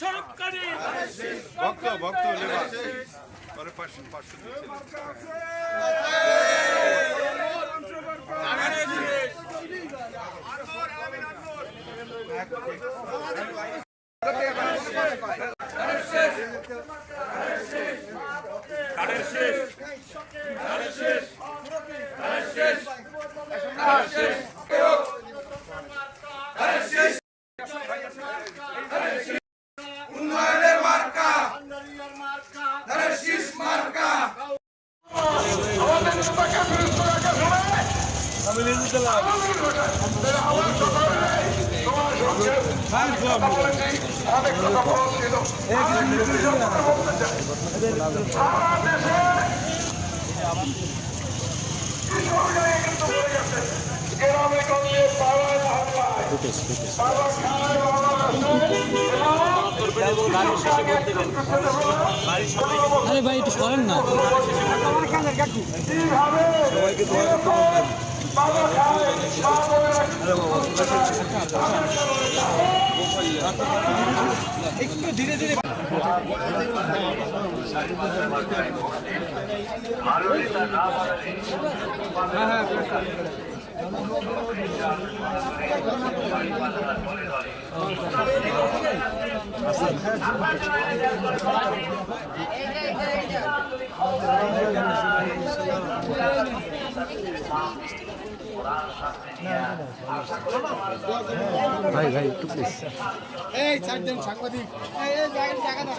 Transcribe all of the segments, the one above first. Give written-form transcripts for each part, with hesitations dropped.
সরকারি ভক্ত ভক্ত লেবার পরে 500 উন্নয়নের মার্কা ধানের শীষ মার্কা আমাদের নেতাকে বিরুদ্ধ রাখা আরে ভাই একটু সরেন না একটু ধীরে ধীরে ভাই ভাই একটু প্লিজ এই চারজন সাংবাদিক এই জায়গা দাও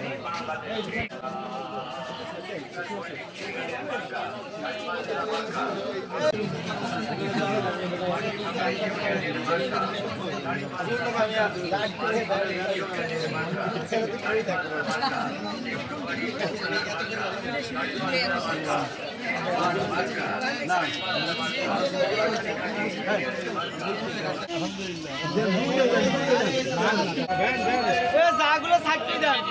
জাগুলো থাকতে দেন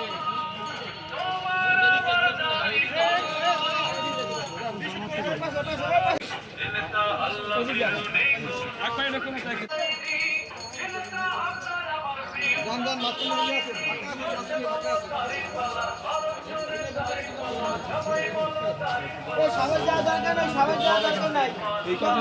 সবাই যাওয়া দরকার নাই সবাই যাওয়া দরকার নাই এই কথা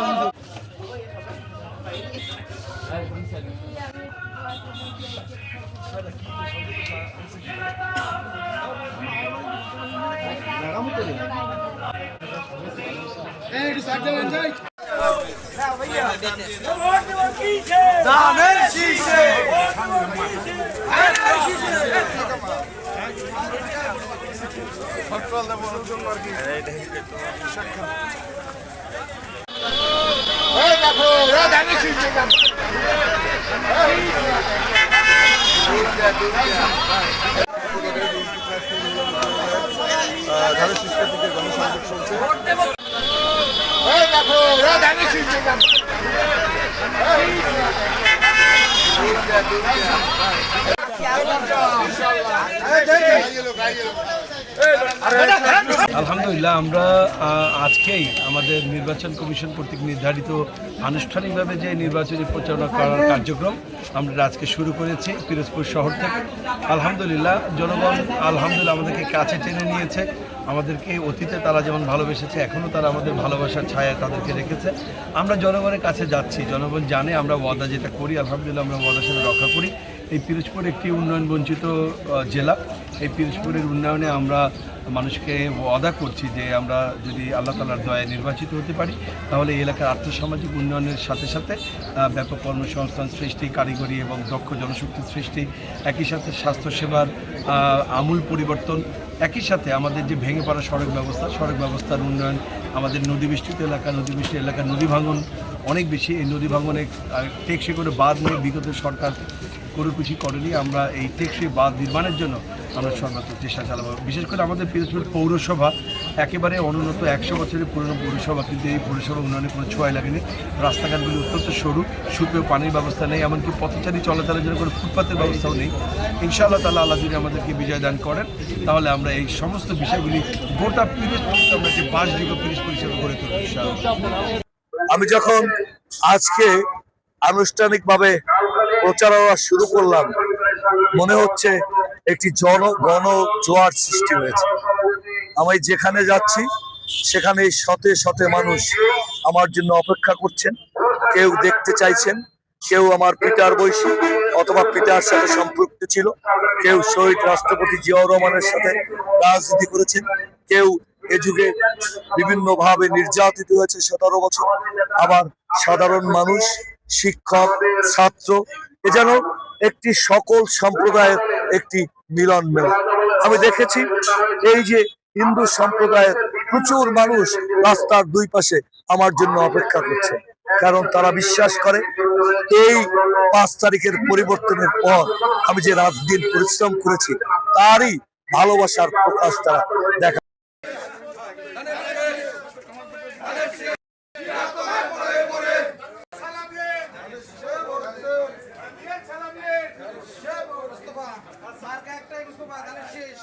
ধানের শীষ থেকে গণসংযোগ চলছে আলহামদুলিল্লাহ আমরা আজকেই আমাদের নির্বাচন কমিশন কর্তৃক নির্ধারিত আনুষ্ঠানিকভাবে যে নির্বাচনী প্রচারণা করার কার্যক্রম আমরা আজকে শুরু করেছি পিরোজপুর শহর থেকে। আলহামদুলিল্লাহ জনগণ আলহামদুলিল্লাহ আমাদেরকে কাছে টেনে নিয়েছে, আমাদেরকে অতীতে তারা যেমন ভালোবেসেছে এখনও তারা আমাদের ভালোবাসার ছায়া তাদেরকে রেখেছে। আমরা জনগণের কাছে যাচ্ছি, জনগণ জানে আমরা ওয়াদা যেটা করি আলহামদুলিল্লাহ আমরা ওয়াদার সাথে রক্ষা করি। এই পিরোজপুর একটি উন্নয়ন বঞ্চিত জেলা, এই পিরোজপুরের উন্নয়নে আমরা মানুষকে ওয়াদা করছি যে আমরা যদি আল্লাহ তাআলার দয়ায় নির্বাচিত হতে পারি তাহলে এই এলাকার আর্থসামাজিক উন্নয়নের সাথে সাথে ব্যাপক কর্মসংস্থান সৃষ্টি, কারিগরি এবং দক্ষ জনশক্তির সৃষ্টি, একই সাথে স্বাস্থ্যসেবার আমূল পরিবর্তন, একই সাথে আমাদের যে ভেঙে পড়া সড়ক ব্যবস্থার উন্নয়ন, আমাদের নদীবেষ্টিত এলাকা নদী ভাঙন অনেক বেশি। এই নদী ভাঙনে টেকসই করে বাঁধ নিয়ে বিগত সরকার কিছু করেনি। আমরা এই টেকসই বাঁধ নির্মাণের জন্য আমরা সর্বাত্মক চেষ্টা চালাবো। বিশেষ করে আমাদের পিরোজপুর পৌরসভা একেবারে অনুন্নত 100 বছরের পুরনো পৌরসভা, কিন্তু এই পৌরসভা উন্নয়নে কোনো ছোঁয়াই লাগেনি। রাস্তাঘাটগুলি অত্যন্ত সরু, সুপেয় পানির ব্যবস্থা নেই, এমনকি পথচারী চলাচলের জন্য কোনো ফুটপাতের ব্যবস্থাও নেই। ইনশাআল্লাহ তাআলা আল্লাহ যদি আমাদেরকে বিজয় দান করেন তাহলে আমরা এই সমস্ত বিষয়গুলি গোটা পিরোজপুরকে আমরা একটি বাসযোগ্য পিরোজপুর হিসেবে গড়ে তুলব ইনশাআল্লাহ। আমি যখন আজকে আনুষ্ঠানিকভাবে প্রচারণা শুরু করলাম মনে হচ্ছে একটি গণ জোয়ার সৃষ্টি হয়েছে। আমি যেখানে যাচ্ছি সেখানে শতে শতে মানুষ আমার জন্য অপেক্ষা করছেন। কেউ দেখতে চাইছেন, কেউ আমার পিতার বয়সী অথবা পিতার সাথে সম্পৃক্ত ছিল, কেউ শহীদ রাষ্ট্রপতি জিয়াউর রহমানের সাথে রাজনীতি করেছেন, কেউ এ যুগে বিভিন্নভাবে নির্যাতিত হয়েছে 17 বছর, আবার সাধারণ মানুষ, শিক্ষক, ছাত্র, এ যেন একটি সকল সম্প্রদায়ের একটি মিলন মেলা। আমি দেখেছি এই যে হিন্দু সম্প্রদায়ের প্রচুর মানুষ রাস্তার দুই পাশে আমার জন্য অপেক্ষা করছে, কারণ তারা বিশ্বাস করে এই 5 তারিখের পরিবর্তনের পর আমি যে রাত দিন পরিশ্রম করেছি তারই ভালোবাসার প্রকাশ তারা দেখা। মার্কা একটাই মুস্তফা ধানের শীষ।